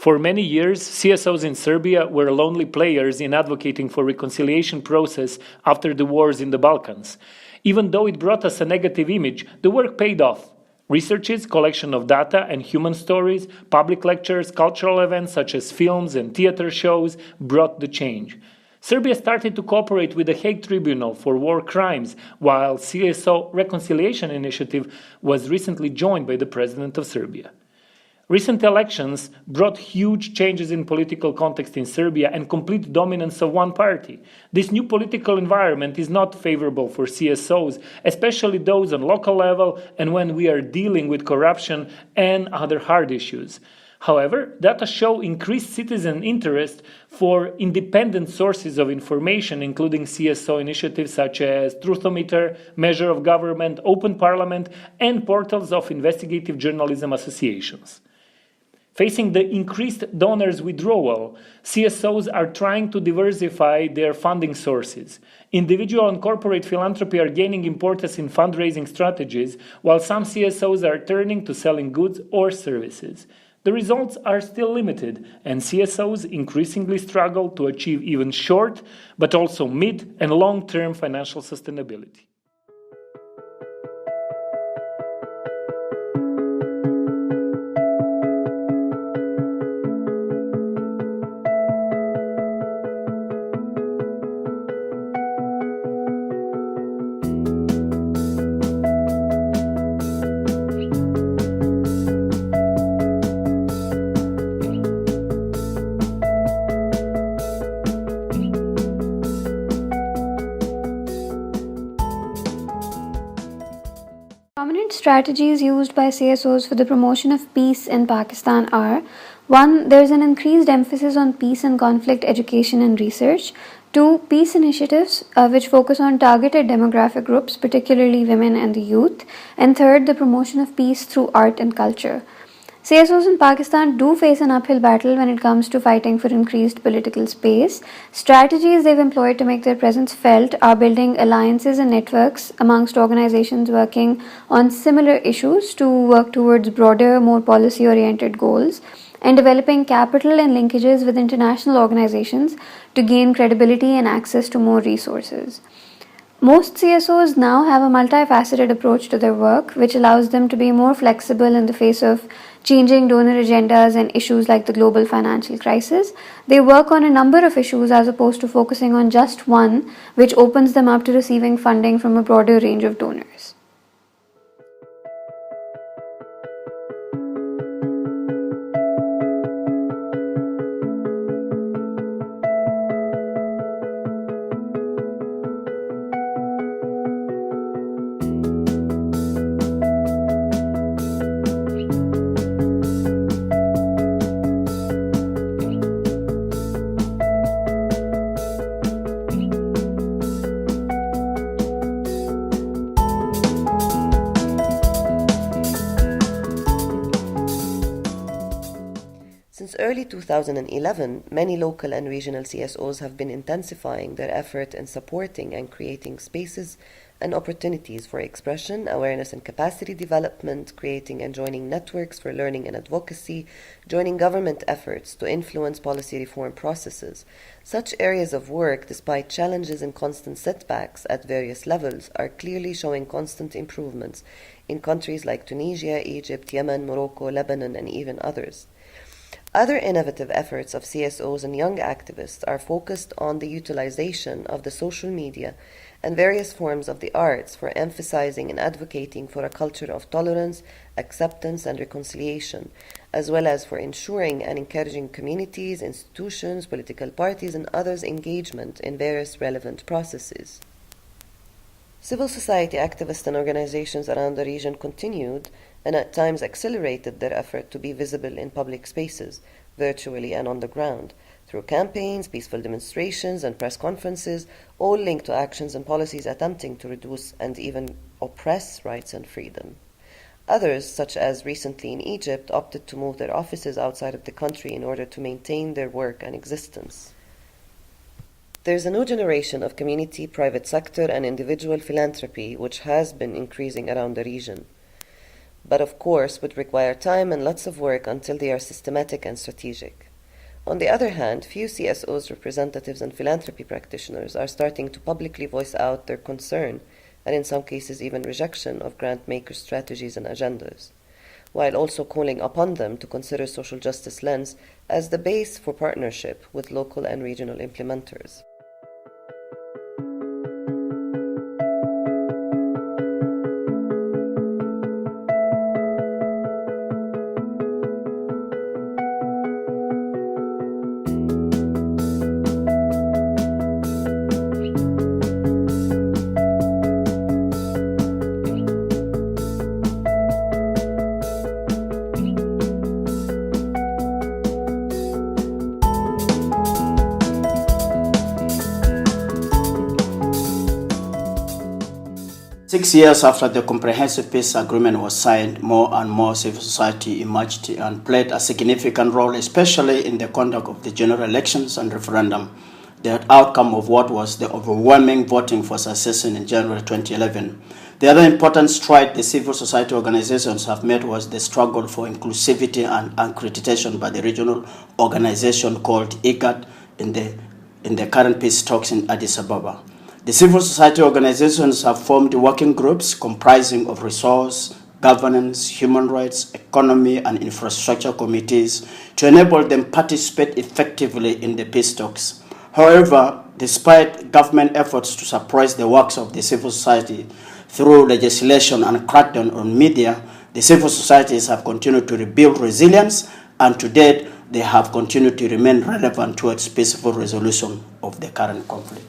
For many years, CSOs in Serbia were lonely players in advocating for reconciliation process after the wars in the Balkans. Even though it brought us a negative image, the work paid off. Researches, collection of data and human stories, public lectures, cultural events such as films and theater shows brought the change. Serbia started to cooperate with the Hague Tribunal for War Crimes, while CSO Reconciliation Initiative was recently joined by the President of Serbia. Recent elections brought huge changes in political context in Serbia and complete dominance of one party. This new political environment is not favorable for CSOs, especially those on local level and when we are dealing with corruption and other hard issues. However, data show increased citizen interest for independent sources of information, including CSO initiatives such as Truthometer, Measure of Government, Open Parliament, and portals of investigative journalism associations. Facing the increased donors' withdrawal, CSOs are trying to diversify their funding sources. Individual and corporate philanthropy are gaining importance in fundraising strategies, while some CSOs are turning to selling goods or services. The results are still limited, and CSOs increasingly struggle to achieve even short, but also mid- and long-term financial sustainability. Prominent strategies used by CSOs for the promotion of peace in Pakistan are: 1. There is an increased emphasis on peace and conflict education and research. 2. Peace initiatives which focus on targeted demographic groups, particularly women and the youth. And 3rd, the promotion of peace through art and culture. CSOs in Pakistan do face an uphill battle when it comes to fighting for increased political space. Strategies they've employed to make their presence felt are building alliances and networks amongst organizations working on similar issues to work towards broader, more policy-oriented goals, and developing capital and linkages with international organizations to gain credibility and access to more resources. Most CSOs now have a multifaceted approach to their work, which allows them to be more flexible in the face of changing donor agendas and issues like the global financial crisis. They work on a number of issues as opposed to focusing on just one, which opens them up to receiving funding from a broader range of donors. Since early 2011, many local and regional CSOs have been intensifying their effort in supporting and creating spaces and opportunities for expression, awareness and capacity development, creating and joining networks for learning and advocacy, joining government efforts to influence policy reform processes. Such areas of work, despite challenges and constant setbacks at various levels, are clearly showing constant improvements in countries like Tunisia, Egypt, Yemen, Morocco, Lebanon, and even others. Other innovative efforts of CSOs and young activists are focused on the utilization of the social media and various forms of the arts for emphasizing and advocating for a culture of tolerance, acceptance, and reconciliation, as well as for ensuring and encouraging communities, institutions, political parties, and others' engagement in various relevant processes. Civil society activists and organizations around the region continued and at times accelerated their effort to be visible in public spaces, virtually and on the ground, through campaigns, peaceful demonstrations, and press conferences, all linked to actions and policies attempting to reduce and even oppress rights and freedom. Others, such as recently in Egypt, opted to move their offices outside of the country in order to maintain their work and existence. There's a new generation of community, private sector, and individual philanthropy which has been increasing around the region. but of course would require time and lots of work until they are systematic and strategic. On the other hand, few CSOs, representatives, and philanthropy practitioners are starting to publicly voice out their concern, and in some cases even rejection, of grant makers' strategies and agendas, while also calling upon them to consider social justice lens as the base for partnership with local and regional implementers. 6 years after the Comprehensive Peace Agreement was signed, more and more civil society emerged and played a significant role, especially in the conduct of the general elections and referendum, the outcome of what was the overwhelming voting for secession in January 2011. The other important stride the civil society organizations have made was the struggle for inclusivity and accreditation by the regional organization called IGAD in the current peace talks in Addis Ababa. The civil society organizations have formed working groups comprising of resource, governance, human rights, economy, and infrastructure committees to enable them participate effectively in the peace talks. However, despite government efforts to suppress the works of the civil society through legislation and crackdown on media, the civil societies have continued to rebuild resilience, and to date, they have continued to remain relevant towards peaceful resolution of the current conflict.